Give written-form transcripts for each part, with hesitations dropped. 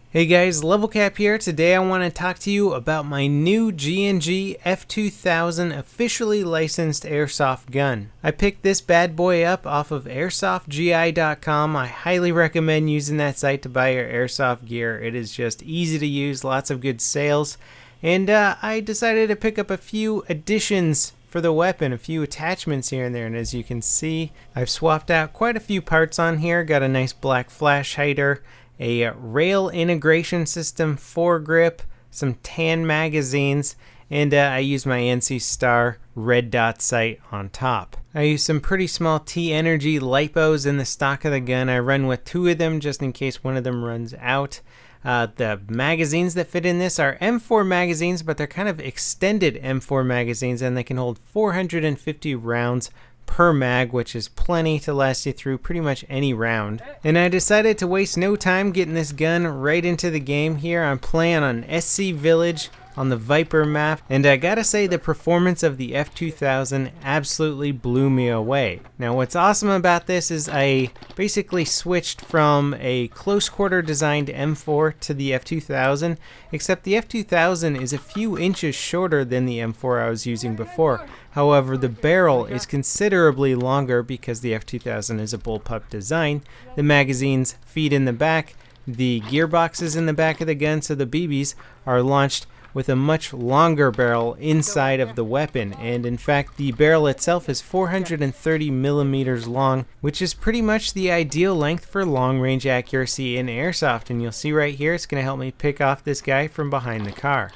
Hey guys, LevelCap here. Today I want to talk to you about my new G&G F2000 officially licensed airsoft gun. I picked this bad boy up off of AirsoftGI.com. I highly recommend using that site to buy your airsoft gear. It is just easy to use, lots of good sales, and I decided to pick up a few additions for the weapon, a few attachments here and there, and as you can see, I've swapped out quite a few parts on here. Got a nice black flash hider, a rail integration system, foregrip, some tan magazines, and I use my NC Star red dot sight on top. I use some pretty small T-Energy lipos in the stock of the gun. I run with 2 of them just in case one of them runs out. The magazines that fit in this are M4 magazines, but they're kind of extended M4 magazines, and they can hold 450 rounds per mag, which is plenty to last you through pretty much any round. And I decided to waste no time getting this gun right into the game here. I'm playing on SC Village on the Viper map, and I gotta say the performance of the F2000 absolutely blew me away. Now what's awesome about this is I basically switched from a close quarter designed M4 to the F2000, except the F2000 is a few inches shorter than the M4 I was using before. However, the barrel is considerably longer because the F2000 is a bullpup design. The magazines feed in the back, the gearboxes in the back of the gun, so the BBs are launched with a much longer barrel inside of the weapon, and in fact the barrel itself is 430 millimeters long, which is pretty much the ideal length for long range accuracy in airsoft. And you'll see right here it's going to help me pick off this guy from behind the car.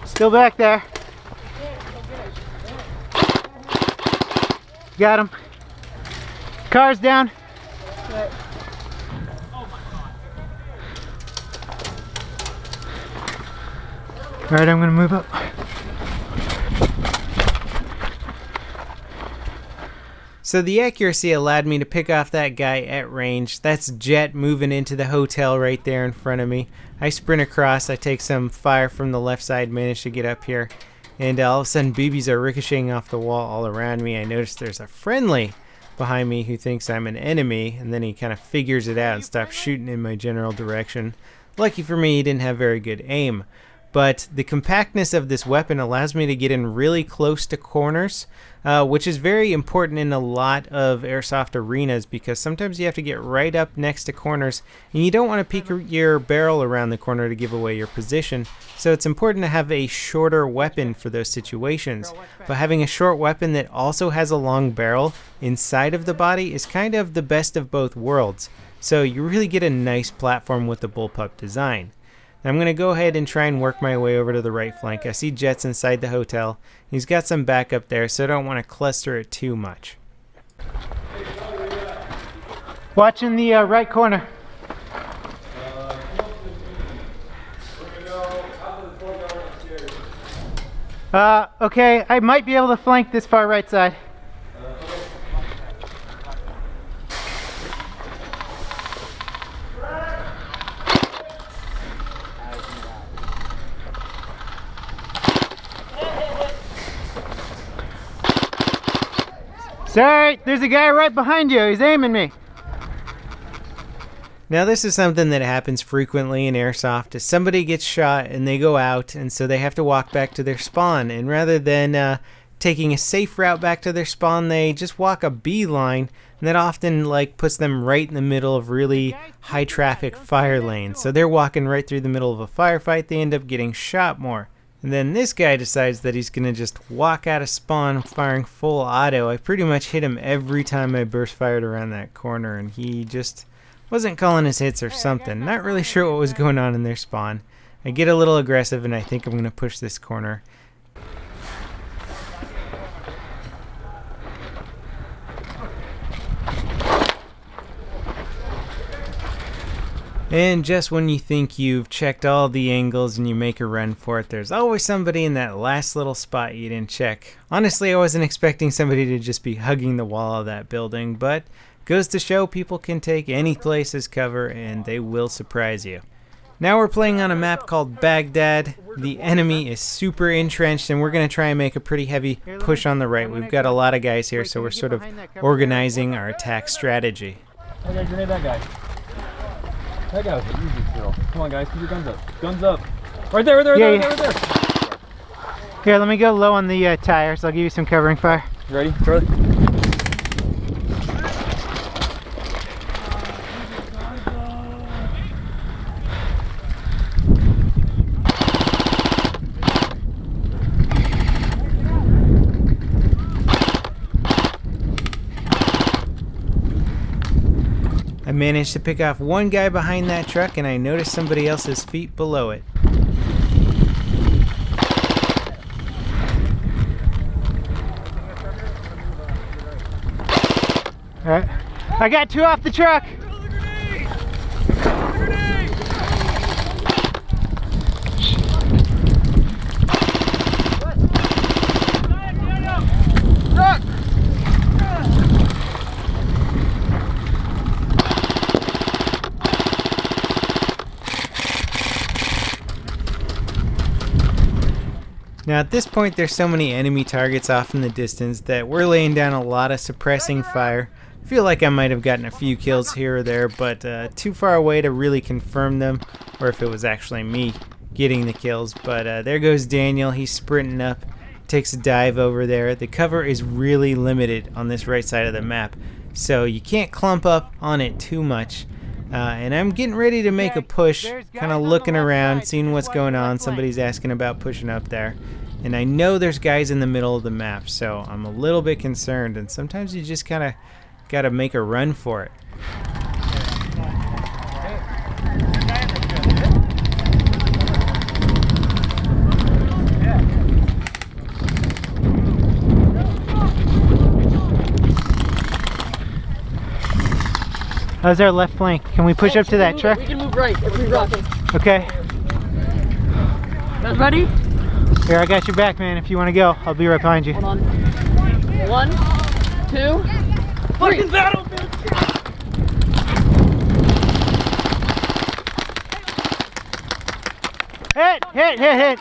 Still back there. Got him. Car's down. Alright, I'm gonna move up. So the accuracy allowed me to pick off that guy at range. That's Jet moving into the hotel right there in front of me. I sprint across, I take some fire from the left side, manage to get up here, and all of a sudden BBs are ricocheting off the wall all around me. I notice there's a friendly behind me who thinks I'm an enemy, and then he kind of figures it out and stops shooting in my general direction. Lucky for me, he didn't have very good aim. But the compactness of this weapon allows me to get in really close to corners, which is very important in a lot of airsoft arenas because sometimes you have to get right up next to corners and you don't want to peek your barrel around the corner to give away your position. So it's important to have a shorter weapon for those situations. But having a short weapon that also has a long barrel inside of the body is kind of the best of both worlds. So you really get a nice platform with the bullpup design. I'm going to go ahead and try and work my way over to the right flank. I see Jet's inside the hotel. He's got some backup there, so I don't want to cluster it too much. Watching the right corner. Okay, I might be able to flank this far right side. Sorry, there's a guy right behind you. He's aiming me. Now this is something that happens frequently in airsoft. Is somebody gets shot and they go out, and so they have to walk back to their spawn. And rather than taking a safe route back to their spawn, they just walk a beeline, and that often puts them right in the middle of really high traffic fire lanes. So they're walking right through the middle of a firefight. They end up getting shot more. And then this guy decides that he's going to just walk out of spawn firing full auto. I pretty much hit him every time I burst fired around that corner, and he just wasn't calling his hits or something. Not really sure what was going on in their spawn. I get a little aggressive and I think I'm going to push this corner. And just when you think you've checked all the angles and you make a run for it, there's always somebody in that last little spot you didn't check. Honestly, I wasn't expecting somebody to just be hugging the wall of that building, but goes to show people can take any place as cover and they will surprise you. Now we're playing on a map called Baghdad. The enemy is super entrenched and we're going to try and make a pretty heavy push on the right. We've got a lot of guys here, so we're sort of organizing our attack strategy. I got a grenade that guy. That guy was an easy kill. Come on, guys, keep your guns up. Guns up. Right there, right there, right there, right there. Here, let me go low on the tires. I'll give you some covering fire. You ready, Charlie? I managed to pick off one guy behind that truck, and I noticed somebody else's feet below it. Alright, I got two off the truck! Now at this point there's so many enemy targets off in the distance that we're laying down a lot of suppressing fire. I feel like I might have gotten a few kills here or there, but too far away to really confirm them, or if it was actually me getting the kills. But there goes Daniel, he's sprinting up, takes a dive over there. The cover is really limited on this right side of the map, so you can't clump up on it too much. And I'm getting ready to make a push, kind of looking around, seeing what's going on. Somebody's asking about pushing up there. And I know there's guys in the middle of the map, so I'm a little bit concerned. And sometimes you just kind of got to make a run for it. How's our left flank? Can we push up to that truck? We can move right if we rock. Okay. Guys ready? Here, I got your back, man. If you want to go, I'll be right behind you. Hold on. 1, 2, 3. Battle, Hit!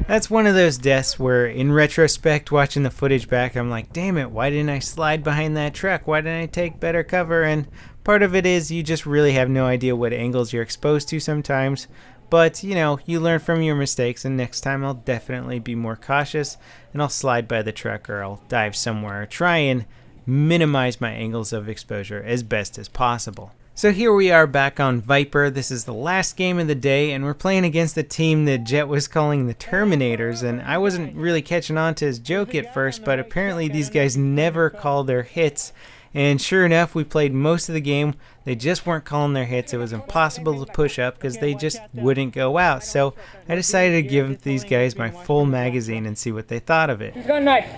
That's one of those deaths where, in retrospect, watching the footage back, I'm like, damn it, why didn't I slide behind that truck? Why didn't I take better cover? And part of it is you just really have no idea what angles you're exposed to sometimes. But, you know, you learn from your mistakes, and next time I'll definitely be more cautious, and I'll slide by the truck, or I'll dive somewhere, or try and minimize my angles of exposure as best as possible. So here we are back on Viper. This is the last game of the day, and we're playing against the team that Jet was calling the Terminators, and I wasn't really catching on to his joke at first, but apparently these guys never call their hits. And sure enough, we played most of the game. They just weren't calling their hits. It was impossible to push up because they just wouldn't go out. So I decided to give these guys my full magazine and see what they thought of it. Gun knife.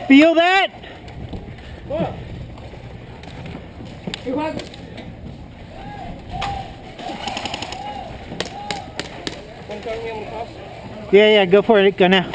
Feel that? What? Yeah, go for it. Go now.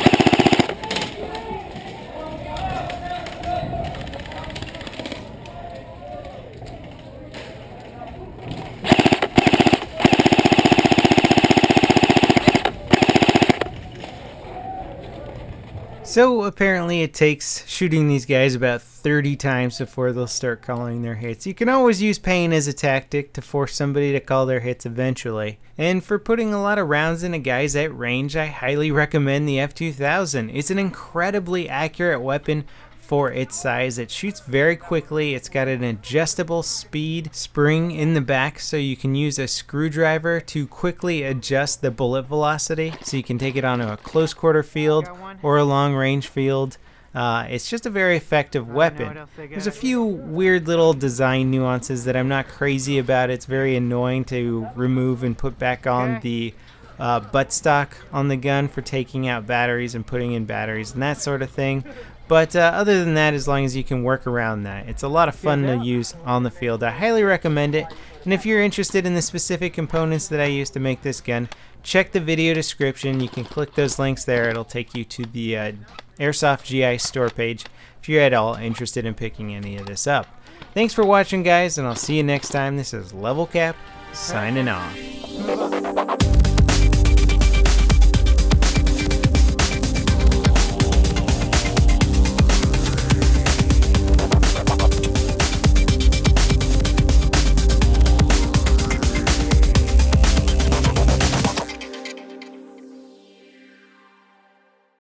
So apparently it takes shooting these guys about 30 times before they'll start calling their hits. You can always use pain as a tactic to force somebody to call their hits eventually. And for putting a lot of rounds into guys at range, I highly recommend the F2000. It's an incredibly accurate weapon for its size. It shoots very quickly. It's got an adjustable speed spring in the back, so you can use a screwdriver to quickly adjust the bullet velocity, so you can take it onto a close quarter field or a long range field. It's just a very effective weapon. There's a few weird little design nuances that I'm not crazy about. It's very annoying to remove and put back on the buttstock on the gun for taking out batteries and putting in batteries and that sort of thing. But other than that, as long as you can work around that, it's a lot of fun to use on the field. I highly recommend it. And if you're interested in the specific components that I use to make this gun, check the video description. You can click those links there. It'll take you to the Airsoft GI store page if you're at all interested in picking any of this up. Thanks for watching, guys, and I'll see you next time. This is LevelCap signing off.